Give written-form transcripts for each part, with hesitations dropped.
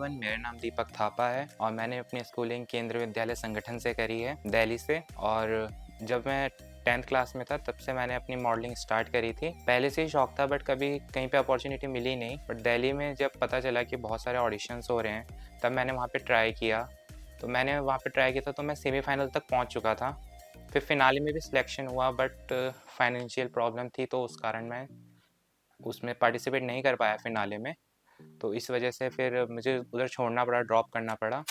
Everyone, मेरा नाम दीपक थापा है और मैंने अपनी स्कूलिंग केंद्रीय विद्यालय संगठन से करी है, दिल्ली से। और जब मैं 10th क्लास में था तब से मैंने अपनी मॉडलिंग स्टार्ट करी थी। पहले से ही शौक था बट कभी कहीं पे अपॉर्चुनिटी मिली नहीं। बट दिल्ली में जब पता चला कि बहुत सारे ऑडिशंस हो रहे हैं तब मैंने वहाँ पे ट्राई किया। तो मैंने वहाँ पे ट्राई किया था तो मैं सेमीफाइनल तक पहुँच चुका था। फिर फिनाले में भी सिलेक्शन हुआ बट फाइनेंशियल प्रॉब्लम थी तो उस कारण मैं उसमें पार्टिसिपेट नहीं कर पाया फिनाले में। तो इस वजह से फिर मुझे उधर छोड़ना पड़ा, ड्रॉप करना पड़ा।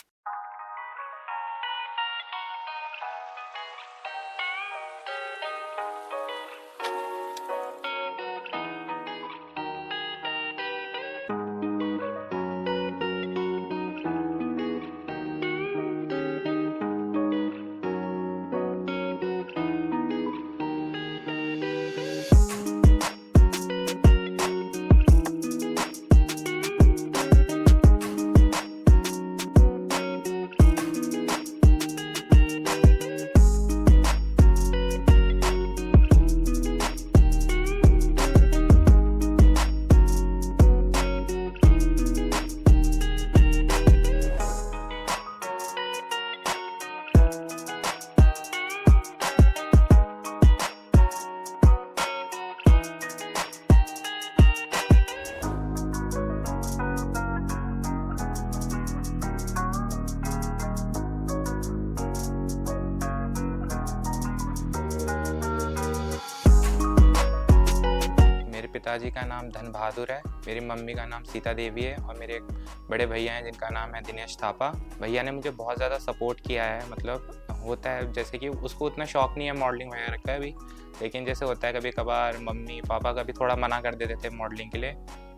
पिताजी का नाम धन बहादुर है, मेरी मम्मी का नाम सीता देवी है और मेरे एक बड़े भैया हैं जिनका नाम है दिनेश थापा। भैया ने मुझे बहुत ज़्यादा सपोर्ट किया है। मतलब होता है जैसे कि उसको उतना शौक नहीं है मॉडलिंग वगैरह का भी, लेकिन जैसे होता है कभी कभार मम्मी पापा कभी थोड़ा मना कर देते थे मॉडलिंग के लिए,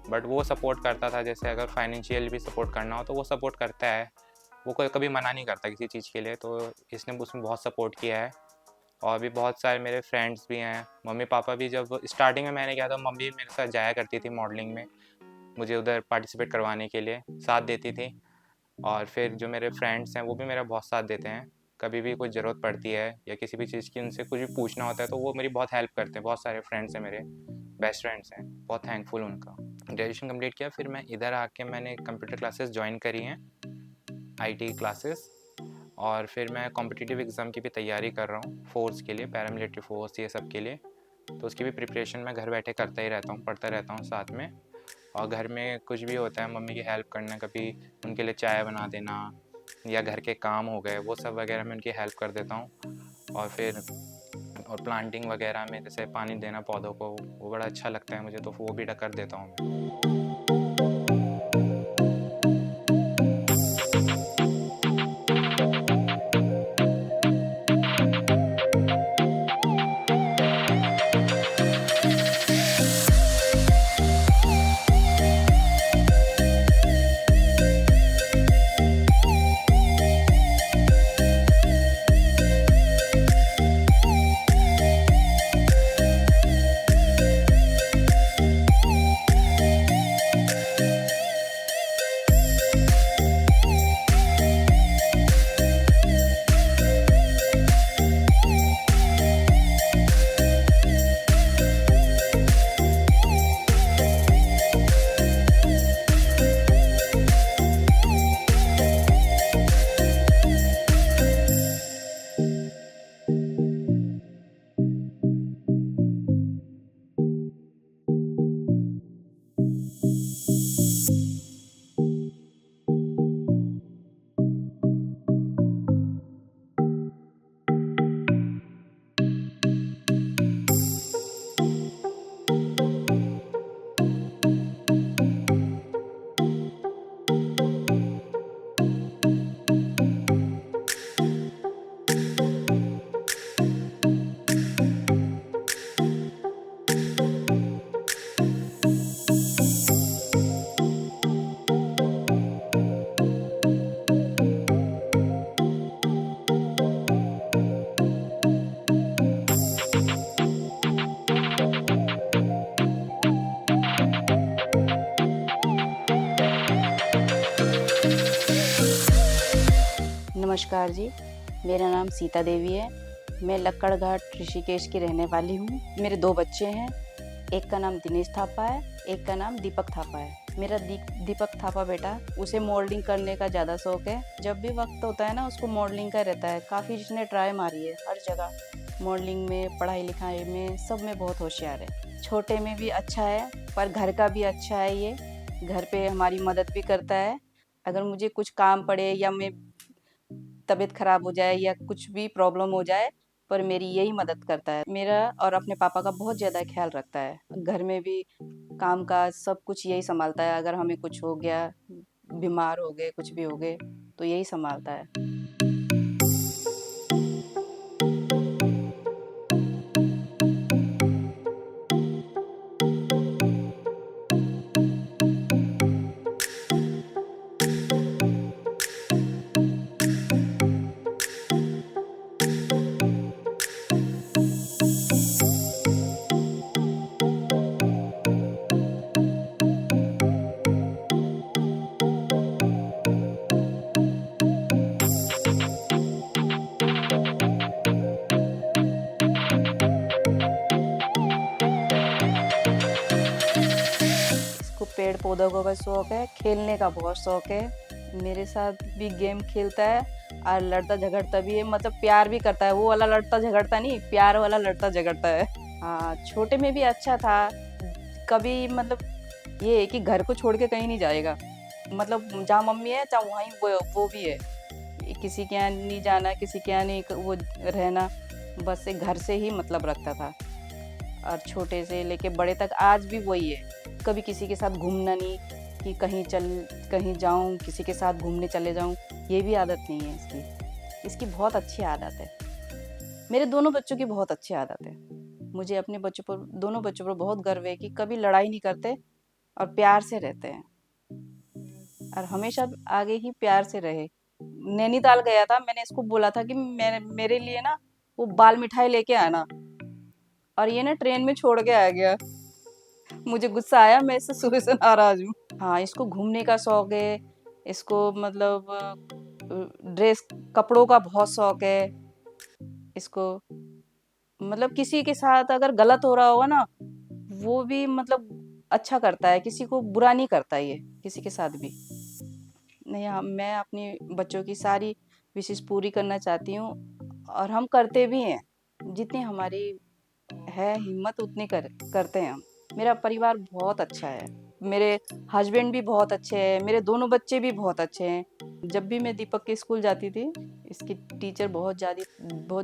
बट वो सपोर्ट करता था। जैसे अगर फाइनेंशियल भी सपोर्ट करना हो तो वो सपोर्ट करता है, वो कोई कभी मना नहीं करता किसी चीज़ के लिए। तो इसने उसमें बहुत सपोर्ट किया है। और भी बहुत सारे मेरे फ्रेंड्स भी हैं। मम्मी पापा भी जब स्टार्टिंग में मैंने किया था मम्मी मेरे साथ जाया करती थी मॉडलिंग में, मुझे उधर पार्टिसिपेट करवाने के लिए साथ देती थी। और फिर जो मेरे फ्रेंड्स हैं वो भी मेरा बहुत साथ देते हैं। कभी भी कोई ज़रूरत पड़ती है या किसी भी चीज़ की उनसे कुछ भी पूछना होता है तो वो मेरी बहुत हेल्प करते हैं। बहुत सारे फ्रेंड्स हैं मेरे, बेस्ट फ्रेंड्स हैं, बहुत थैंकफुल उनका। ग्रेजुएशन कंप्लीट किया, फिर मैं इधर आके मैंने कंप्यूटर क्लासेस ज्वाइन करी हैं, IT क्लासेस। और फिर मैं कॉम्पिटिटिव एग्ज़ाम की भी तैयारी कर रहा हूँ, फोर्स के लिए, पैरामिलिट्री फोर्स, ये सब के लिए। तो उसकी भी प्रिपरेशन मैं घर बैठे करता ही रहता हूँ, पढ़ता रहता हूँ साथ में। और घर में कुछ भी होता है मम्मी की हेल्प करना, कभी उनके लिए चाय बना देना या घर के काम हो गए वो सब वगैरह मैं उनकी हेल्प कर देता हूँ। और फिर प्लांटिंग वगैरह में जैसे पानी देना पौधों को, वो बड़ा अच्छा लगता है मुझे, तो वो भी कर देता हूँ मैं। नमस्कार जी, मेरा नाम सीता देवी है। मैं लक्कड़ घाट ऋषिकेश की रहने वाली हूँ। मेरे 2 बच्चे हैं, एक का नाम दिनेश थापा है, एक का नाम दीपक थापा है। मेरा दीपक थापा बेटा, उसे मॉडलिंग करने का ज़्यादा शौक है। जब भी वक्त होता है ना, उसको मॉडलिंग का रहता है। काफ़ी जिसने ट्राई मारी है हर जगह, मॉडलिंग में, पढ़ाई लिखाई में, सब में बहुत होशियार है। छोटे में भी अच्छा है, पर घर का भी अच्छा है। ये घर पे हमारी मदद भी करता है। अगर मुझे कुछ काम पड़े या मैं तबीयत खराब हो जाए या कुछ भी प्रॉब्लम हो जाए, पर मेरी यही मदद करता है। मेरा और अपने पापा का बहुत ज़्यादा ख्याल रखता है। घर में भी काम काज सब कुछ यही संभालता है। अगर हमें कुछ हो गया, बीमार हो गए, कुछ भी हो गए, तो यही संभालता है। इसको पेड़ पौधों का भी शौक है, खेलने का बहुत शौक है। मेरे साथ भी गेम खेलता है और लड़ता झगड़ता भी है। मतलब प्यार भी करता है। वो वाला लड़ता झगड़ता नहीं, प्यार वाला लड़ता झगड़ता है। हाँ, छोटे में भी अच्छा था। कभी मतलब ये है कि घर को छोड़ के कहीं नहीं जाएगा। मतलब जहाँ मम्मी है, जहाँ वहीं वो भी है। किसी के यहाँ नहीं जाना, किसी के यहाँ नहीं वो रहना, बस एक घर से ही मतलब रखता था। और छोटे से लेके बड़े तक आज भी वही है। कभी किसी के साथ घूमना नहीं कि कहीं जाऊं, किसी के साथ घूमने चले जाऊं, ये भी आदत नहीं है इसकी। इसकी बहुत अच्छी आदत है। मेरे दोनों बच्चों की बहुत अच्छी आदत है। मुझे अपने दोनों बच्चों पर बहुत गर्व है कि कभी लड़ाई नहीं करते और प्यार से रहते हैं, और हमेशा आगे ही प्यार से रहे। नैनीताल गया था, मैंने इसको बोला था कि मेरे लिए ना वो बाल मिठाई लेके आना, और ये ना ट्रेन में छोड़ के आ गया। मुझे गुस्सा आया, मैं इससे सुबह से नाराज हूँ। हाँ, इसको घूमने का शौक है। इसको मतलब ड्रेस कपड़ों का बहुत शौक है। इसको मतलब किसी के साथ अगर गलत हो रहा होगा ना, वो भी मतलब अच्छा करता है। किसी को बुरा नहीं करता ये, किसी के साथ भी नहीं। हाँ, मैं अपनी बच्चों की सारी विशेष पूरी करना चाहती हूँ, और हम करते भी हैं। जितनी हमारी है हिम्मत, उतनी करते हैं हम। मेरा परिवार बहुत अच्छा है। मेरे हस्बैंड भी बहुत अच्छे हैं। मेरे दोनों बच्चे भी बहुत अच्छे हैं। जब भी मैं दीपक के स्कूल जाती थी, इसकी टीचर बहुत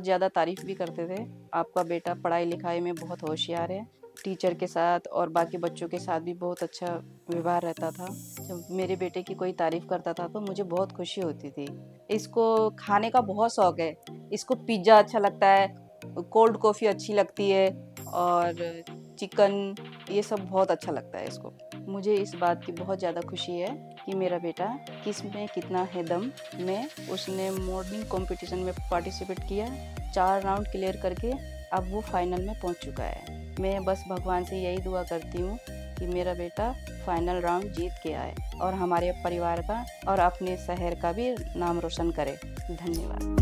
ज़्यादा तारीफ भी करते थे। आपका बेटा पढ़ाई लिखाई में बहुत होशियार है। टीचर के साथ और बाकी बच्चों के साथ भी बहुत अच्छा व्यवहार रहता था। जब मेरे बेटे की कोई तारीफ करता था तो मुझे बहुत खुशी होती थी। इसको खाने का बहुत शौक है। इसको पिज़्ज़ा अच्छा लगता है, कोल्ड कॉफ़ी अच्छी लगती है, और चिकन, ये सब बहुत अच्छा लगता है इसको। मुझे इस बात की बहुत ज़्यादा खुशी है कि मेरा बेटा किस में कितना है दम में। उसने मॉडलिंग कंपटीशन में पार्टिसिपेट किया, 4 राउंड क्लियर करके अब वो फाइनल में पहुंच चुका है। मैं बस भगवान से यही दुआ करती हूँ कि मेरा बेटा फाइनल राउंड जीत के आए और हमारे परिवार का और अपने शहर का भी नाम रोशन करे। धन्यवाद।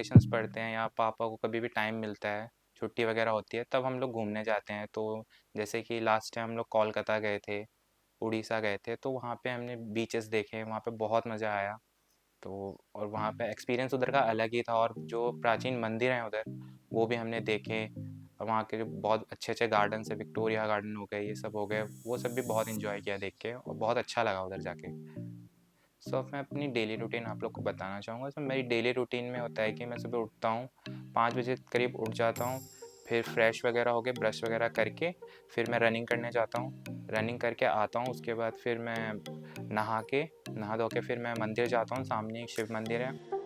वेकेशंस पड़ते हैं या पापा को कभी भी टाइम मिलता है, छुट्टी वगैरह होती है, तब हम लोग घूमने जाते हैं। तो जैसे कि लास्ट टाइम हम लोग कोलकाता गए थे, उड़ीसा गए थे, तो वहाँ पे हमने बीचेस देखे, वहाँ पे बहुत मज़ा आया। तो और वहाँ पे एक्सपीरियंस उधर का अलग ही था, और जो प्राचीन मंदिर हैं उधर वो भी हमने देखे, और वहाँ के जो बहुत अच्छे-अच्छे गार्डन्स है, विक्टोरिया गार्डन हो गए, ये सब हो गए, वो सब भी बहुत एन्जॉय किया देख के, और बहुत अच्छा लगा उधर जाके। सो अब मैं अपनी डेली रूटीन आप लोग को बताना चाहूँगा। तो मेरी डेली रूटीन में होता है कि मैं सुबह उठता हूँ, 5 बजे करीब उठ जाता हूँ, फिर फ्रेश वगैरह होके ब्रश वगैरह करके फिर मैं रनिंग करने जाता हूँ। रनिंग करके आता हूँ, उसके बाद फिर मैं नहा धो के फिर मैं मंदिर जाता हूँ, सामने एक शिव मंदिर है।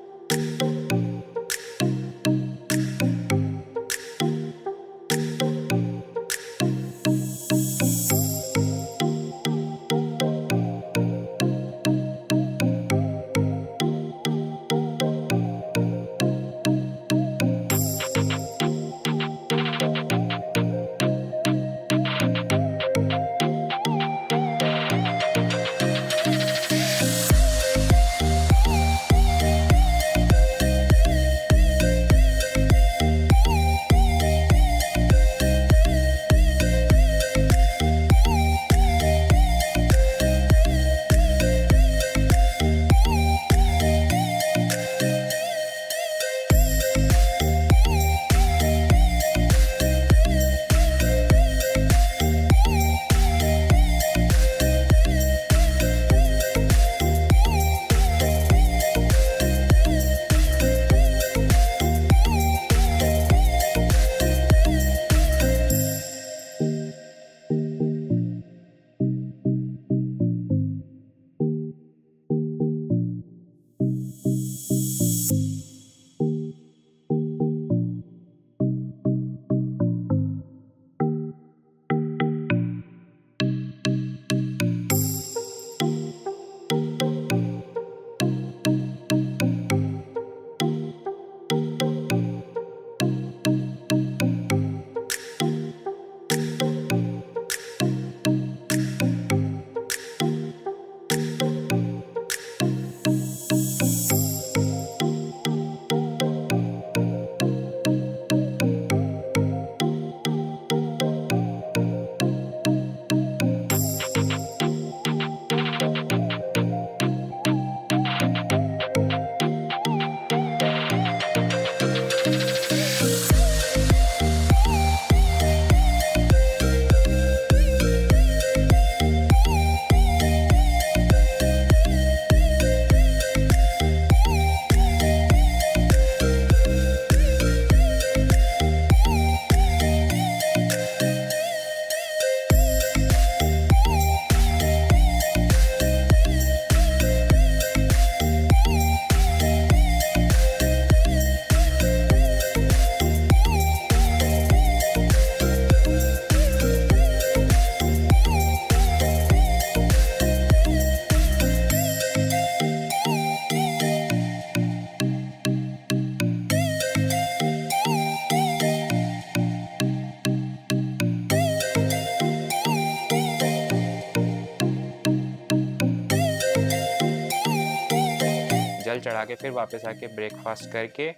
जल चढ़ा के फिर वापस आके ब्रेकफास्ट करके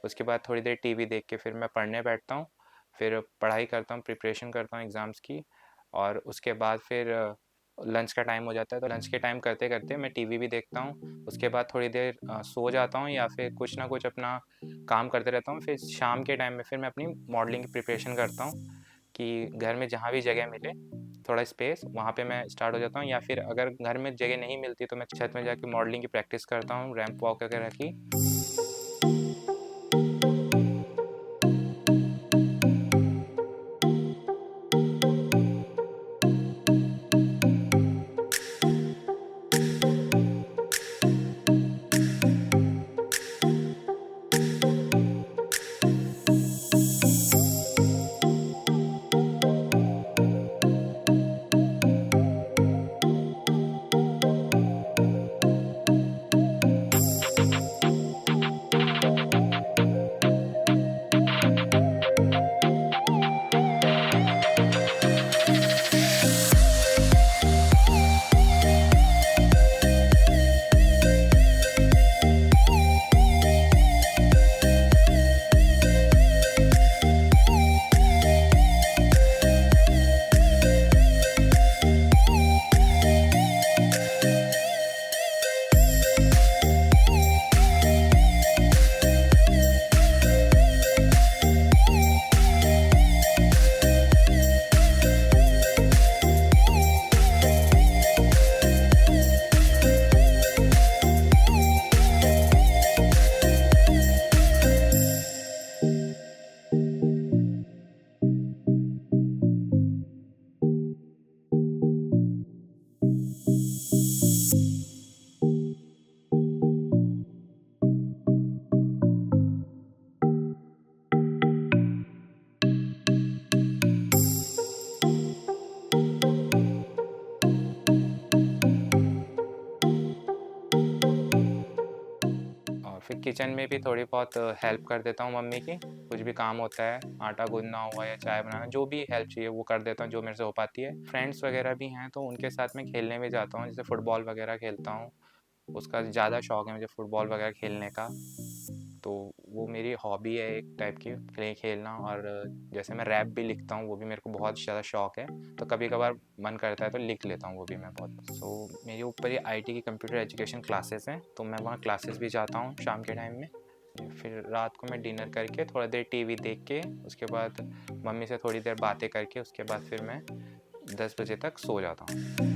उसके बाद थोड़ी देर टीवी देख के फिर मैं पढ़ने बैठता हूँ। फिर पढ़ाई करता हूँ, प्रिपरेशन करता हूँ एग्ज़ाम्स की, और उसके बाद फिर लंच का टाइम हो जाता है। तो लंच के टाइम करते-करते मैं टीवी भी देखता हूँ। उसके बाद थोड़ी देर सो जाता हूँ या फिर कुछ ना कुछ अपना काम करते रहता हूँ। फिर शाम के टाइम में फिर मैं अपनी मॉडलिंग की प्रिपरेशन करता हूँ कि घर में जहाँ भी जगह मिले, थोड़ा स्पेस, वहाँ पे मैं स्टार्ट हो जाता हूँ, या फिर अगर घर में जगह नहीं मिलती तो मैं छत में जाके मॉडलिंग की प्रैक्टिस करता हूँ, रैंप वॉक वगैरह की। किचन में भी थोड़ी बहुत हेल्प कर देता हूँ मम्मी की। कुछ भी काम होता है, आटा गूँथना हुआ या चाय बनाना, जो भी हेल्प चाहिए वो कर देता हूँ, जो मेरे से हो पाती है। फ्रेंड्स वगैरह भी हैं, तो उनके साथ मैं खेलने भी जाता हूँ, जैसे फुटबॉल वगैरह खेलता हूँ। उसका ज़्यादा शौक है मुझे फुटबॉल वगैरह खेलने का, तो वो मेरी हॉबी है एक टाइप की खेलना। और जैसे मैं रैप भी लिखता हूँ, वो भी मेरे को बहुत ज़्यादा शौक है, तो कभी-कभार मन करता है तो लिख लेता हूँ वो भी मैं बहुत। मेरे ऊपर ये आईटी की कंप्यूटर एजुकेशन क्लासेस हैं, तो मैं वहाँ क्लासेस भी जाता हूँ शाम के टाइम में। फिर रात को मैं डिनर करके थोड़ा देर टीवी देख के, उसके बाद मम्मी से थोड़ी देर बातें करके, उसके बाद फिर मैं 10 बजे तक सो जाता हूँ।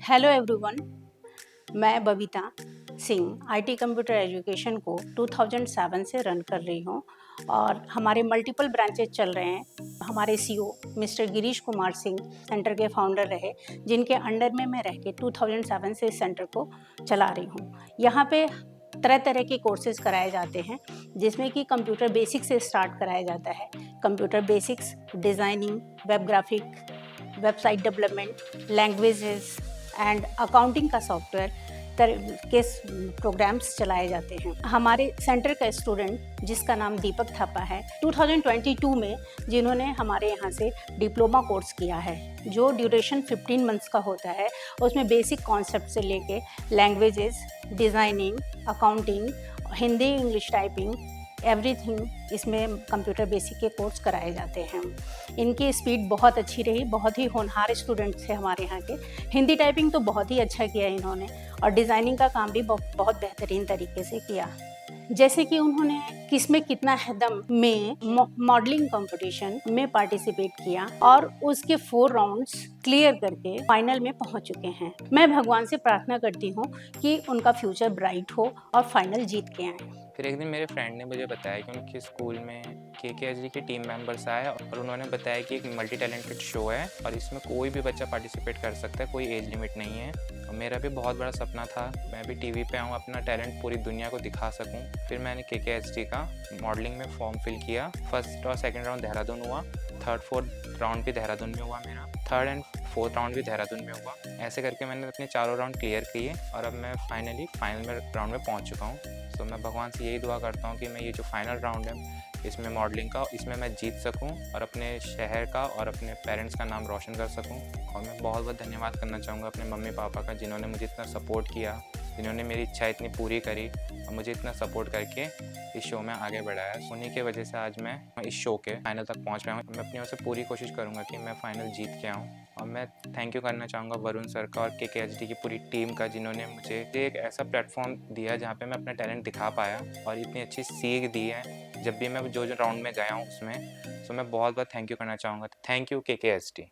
हेलो एवरीवन, मैं Babita Singh IT computer education को 2007 से रन कर रही हूँ और हमारे मल्टीपल ब्रांचेस चल रहे हैं। हमारे CEO mister Girish Kumar Singh centre के फाउंडर रहे, जिनके अंडर में मैं रह के 2007 से इस सेंटर को चला रही हूँ। यहाँ पे तरह तरह के कोर्सेज कराए जाते हैं, जिसमें कि कंप्यूटर बेसिक्स से स्टार्ट कराया जाता है। Computer basics, designing, web graphic, website development, languages and accounting का सॉफ्टवेयर के प्रोग्राम्स चलाए जाते हैं। हमारे सेंटर का स्टूडेंट जिसका नाम दीपक थापा है, 2022 में जिन्होंने हमारे यहाँ से डिप्लोमा कोर्स किया है, जो ड्यूरेशन 15 मंथ्स का होता है। उसमें बेसिक कॉन्सेप्ट से लेके languages, designing, accounting, Hindi English typing, everything इसमें कंप्यूटर बेसिक के कोर्स कराए जाते हैं। इनकी स्पीड बहुत अच्छी रही, बहुत ही होनहार स्टूडेंट्स थे हमारे यहाँ के। हिंदी टाइपिंग तो बहुत ही अच्छा किया इन्होंने और डिज़ाइनिंग का काम भी बहुत बेहतरीन तरीके से किया। जैसे कि उन्होंने किसमें कितना है दम में मॉडलिंग कंपटीशन में पार्टिसिपेट किया और उसके 4 राउंड्स क्लियर करके फाइनल में पहुंच चुके हैं। मैं भगवान से प्रार्थना करती हूं कि उनका फ्यूचर ब्राइट हो और फाइनल जीत के आए। फिर एक दिन मेरे फ्रेंड ने मुझे बताया कि उनके स्कूल में KKHD के टीम मेंबर्स आए और उन्होंने बताया कि एक मल्टी टैलेंटेड शो है और इसमें कोई भी बच्चा पार्टिसिपेट कर सकता है, कोई एज लिमिट नहीं है। और मेरा भी बहुत बड़ा सपना था मैं भी टीवी पे आऊँ, अपना टैलेंट पूरी दुनिया को दिखा सकूँ। फिर मैंने KKHD का मॉडलिंग में फॉर्म फिल किया। फर्स्ट और सेकेंड राउंड देहरादून हुआ, थर्ड फोर्थ राउंड भी देहरादून में हुआ मेरा, थर्ड एंड फोर्थ राउंड भी देहरादून में हुआ। ऐसे करके मैंने अपने चारों राउंड क्लियर किए और अब मैं फाइनल में राउंड में पहुंच चुका हूं। तो मैं भगवान से यही दुआ करता हूं कि मैं ये जो फाइनल राउंड है इसमें मॉडलिंग का, इसमें मैं जीत सकूं और अपने शहर का और अपने पेरेंट्स का नाम रोशन कर सकूं। और मैं बहुत बहुत धन्यवाद करना चाहूँगा अपने मम्मी पापा का, जिन्होंने मुझे इतना सपोर्ट किया, जिन्होंने मेरी इच्छा इतनी पूरी करी और मुझे इतना सपोर्ट करके इस शो में आगे बढ़ाया। उन्हीं की वजह से आज मैं इस शो के फाइनल तक पहुंच पाया हूँ। मैं अपनी ओर से पूरी कोशिश करूँगा कि मैं फाइनल जीत के आऊँ। और मैं थैंक यू करना चाहूँगा वरुण सर का और KKHD की पूरी टीम का, जिन्होंने मुझे एक ऐसा प्लेटफॉर्म दिया जहाँ पे मैं अपना टैलेंट दिखा पाया और इतनी अच्छी सीख दी है जब भी मैं जो राउंड में गया हूँ उसमें। सो मैं बहुत बहुत थैंक यू करना चाहूँगा। Thank you KKHD।